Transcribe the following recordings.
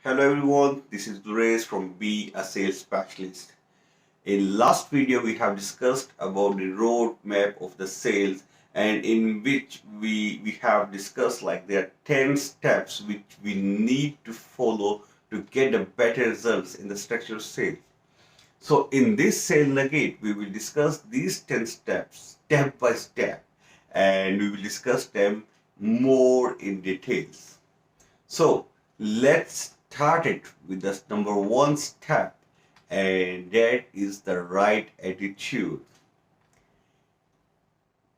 Hello everyone, this is Dures from Be a Sales Specialist. In last video we have discussed about the roadmap of the sales, and in which we have discussed like there are 10 steps which we need to follow to get a better results in the structured sale. So in this sale nugget we will discuss these 10 steps step by step, and we will discuss them more in details. So let's start it with the number one step, and that is the right attitude.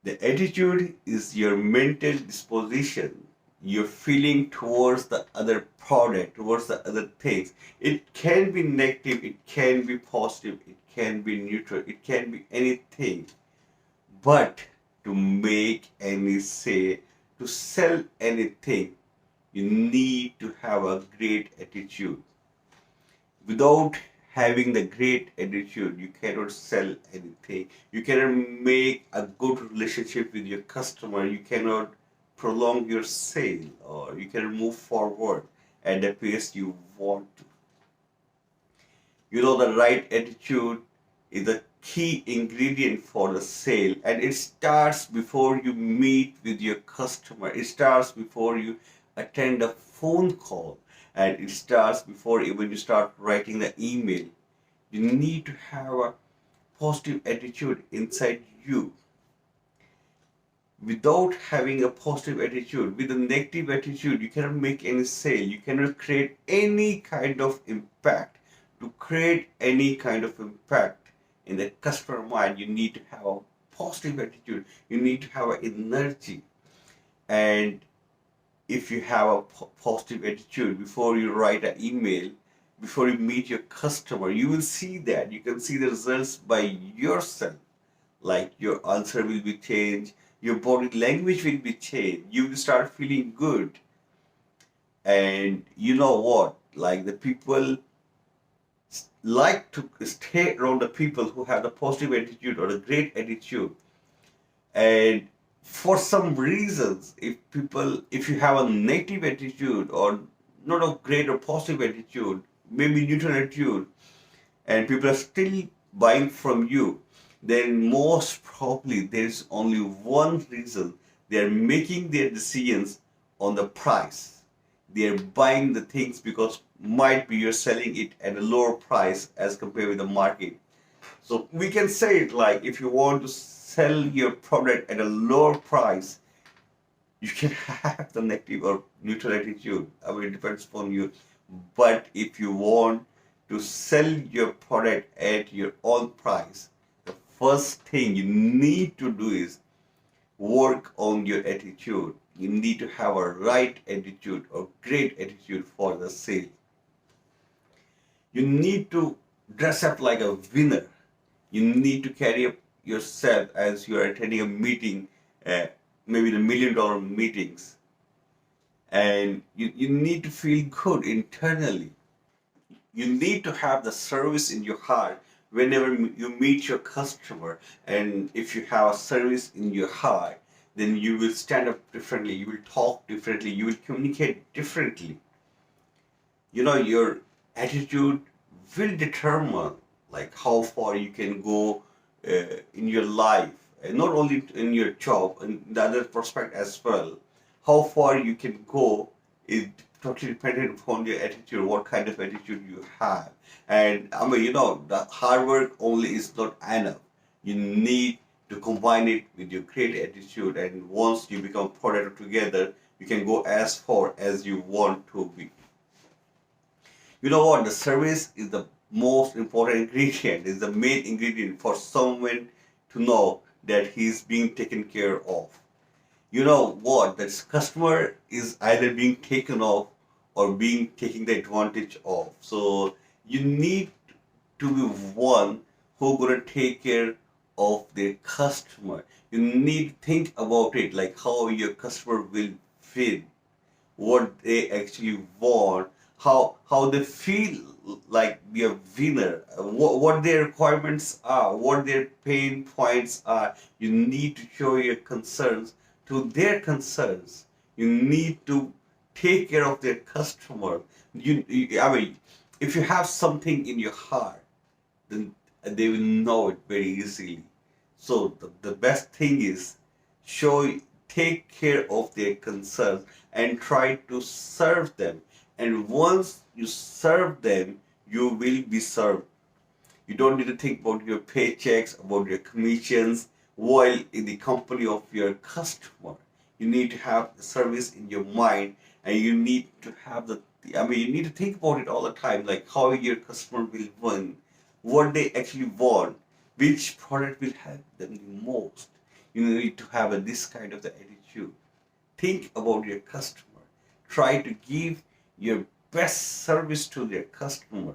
The attitude is your mental disposition, your feeling towards the other product, towards the other things. It can be negative, it can be positive, it can be neutral, it can be anything. But to make any say, to sell anything, you need to have a great attitude. Without having the great attitude, you cannot sell anything. You cannot make a good relationship with your customer. You cannot prolong your sale, or you cannot move forward at the pace you want to. The right attitude is the key ingredient for the sale, and it starts before you meet with your customer. It starts before you attend a phone call, and it starts before even you start writing the email. You need to have a positive attitude inside you. Without having a positive attitude, with a negative attitude, you cannot make any sale. You cannot create any kind of impact. To create any kind of impact in the customer mind, you need to have a positive attitude. You need to have an energy. And if you have a positive attitude before you write an email, before you meet your customer, you will see that. You can see the results by yourself. Like your answer will be changed, your body language will be changed, you will start feeling good. And you know what? Like the people like to stay around the people who have the positive attitude or a great attitude. And for some reasons, if you have a negative attitude, or not a great or positive attitude, maybe neutral attitude, and people are still buying from you, then most probably there is only one reason: they are making their decisions on the price. They are buying the things because might be you're selling it at a lower price as compared with the market. So we can say it like, if you want to sell your product at a lower price, you can have the negative or neutral attitude. I mean, it depends upon you. But if you want to sell your product at your own price, the first thing you need to do is work on your attitude. You need to have a right attitude or great attitude for the sale. You need to dress up like a winner. You need to carry up yourself as you are attending a meeting, maybe the $1 million meetings. And you need to feel good internally. You need to have the service in your heart whenever you meet your customer. And if you have a service in your heart, then you will stand up differently, you will talk differently, you will communicate differently. Your attitude will determine like how far you can go in your life, and not only in your job, and the other prospect as well. How far you can go is totally dependent upon your attitude, what kind of attitude you have. And I mean, the hard work only is not enough. You need to combine it with your great attitude, and once you become productive together, you can go as far as you want to be. You know what? The service is the most important ingredient, is the main ingredient for someone to know that he's being taken care of. You know what? That customer is either being taken off or being taken the advantage of. So you need to be one who gonna take care of their customer. You need to think about it like how your customer will feel, what they actually want, how they feel like be a winner, what their requirements are, what their pain points are. You need to show your concerns to their concerns. You need to take care of their customer. I mean, if you have something in your heart, then they will know it very easily. So the best thing is show take care of their concerns and try to serve them. And once you serve them, you will be served. You don't need to think about your paychecks, about your commissions while in the company of your customer. You need to have the service in your mind, and you need to have you need to think about it all the time, like how your customer will win, what they actually want, which product will help them the most. You need to have this kind of the attitude. Think about your customer. Try to give your best service to their customer,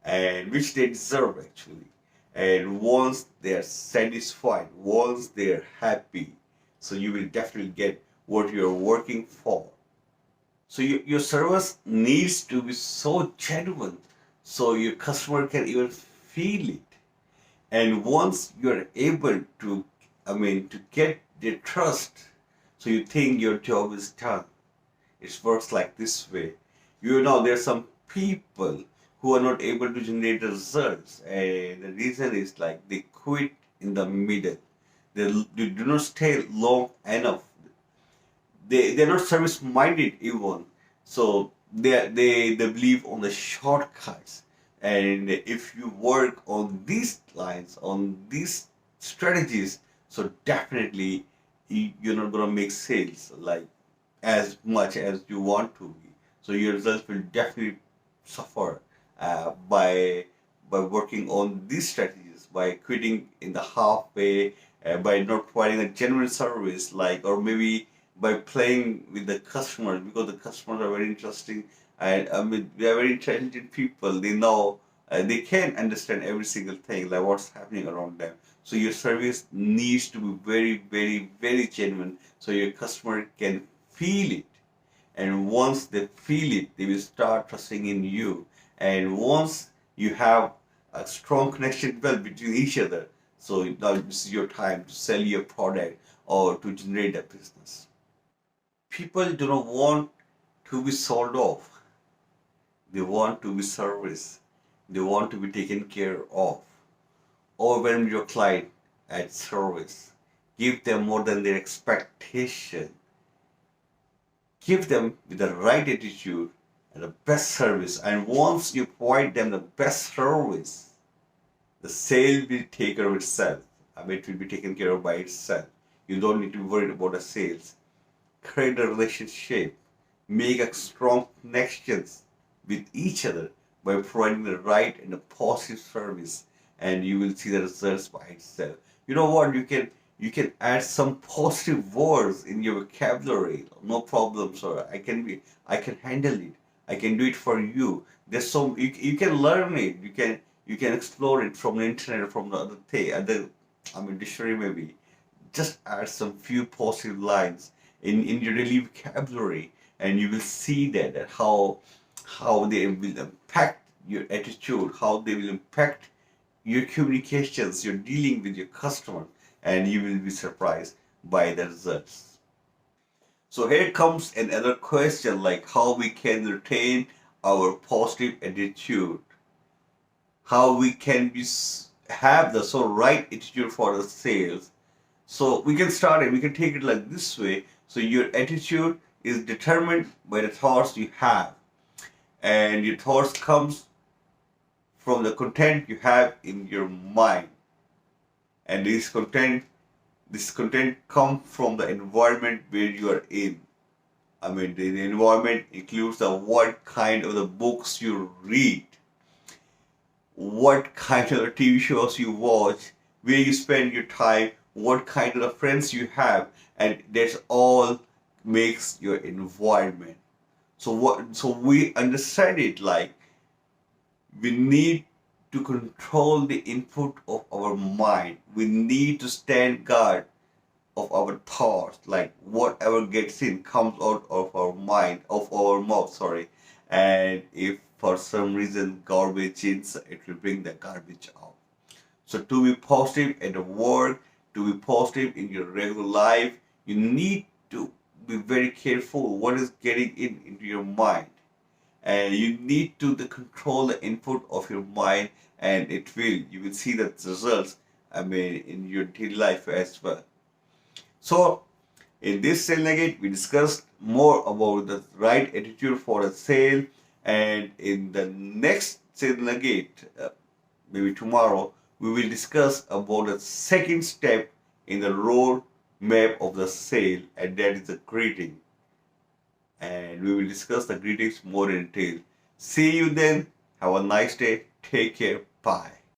and which they deserve actually. And once they are satisfied, once they are happy, so you will definitely get what you're working for. So your service needs to be so genuine, so your customer can even feel it. And once you're able to, to get their trust, so you think your job is done. It works like this way. There are some people who are not able to generate results, and the reason is like they quit in the middle. They do not stay long enough. They're not service minded even. So they believe on the shortcuts. And if you work on these lines, on these strategies, so definitely you're not gonna make sales like as much as you want to be. So your results will definitely suffer by working on these strategies, by quitting in the halfway, by not providing a genuine service, like, or maybe by playing with the customers, because the customers are very interesting, and they are very intelligent people. They know, they can understand every single thing, like what's happening around them. So your service needs to be very, very, very genuine, so your customer can feel it. And once they feel it, they will start trusting in you. And once you have a strong connection well between each other, so now this is your time to sell your product or to generate a business. People do not want to be sold off. They want to be serviced. They want to be taken care of. Overwhelm your client at service. Give them more than their expectation. Give them with the right attitude and the best service. And once you provide them the best service, the sale will take care of itself. It will be taken care of by itself. You don't need to be worried about the sales. Create a relationship. Make a strong connections with each other by providing the right and the positive service, and you will see the results by itself. You know what? You can add some positive words in your vocabulary. No problem, sir. I can handle it. I can do it for you. There's so you can learn it. You can explore it from the internet, from the other thing, dictionary maybe. Just add some few positive lines in your daily vocabulary, and you will see that how they will impact your attitude, how they will impact your communications, your dealing with your customer, and you will be surprised by the results. So here comes another question, like how we can retain our positive attitude, how we can have the so right attitude for the sales. So we can start it, we can take it like this way. So your attitude is determined by the thoughts you have, and your thoughts comes from the content you have in your mind, and this content comes from the environment where you are in. The environment includes the what kind of the books you read, what kind of TV shows you watch, where you spend your time, what kind of the friends you have, and that's all makes your environment. So we understand it like we need to control the input of our mind. We need to stand guard of our thoughts, like whatever gets in comes out of our mind, of our mouth, sorry. And if for some reason garbage in, it will bring the garbage out. So to be positive at work, to be positive in your regular life, you need to be very careful what is getting into your mind, and you need to control the input of your mind, and you will see the results, in your daily life as well. So in this sale nugget, we discussed more about the right attitude for a sale, and in the next sale nugget, maybe tomorrow, we will discuss about the second step in the road map of the sale, and that is the greeting. And we will discuss the greetings more in detail. See you then. Have a nice day. Take care. Bye.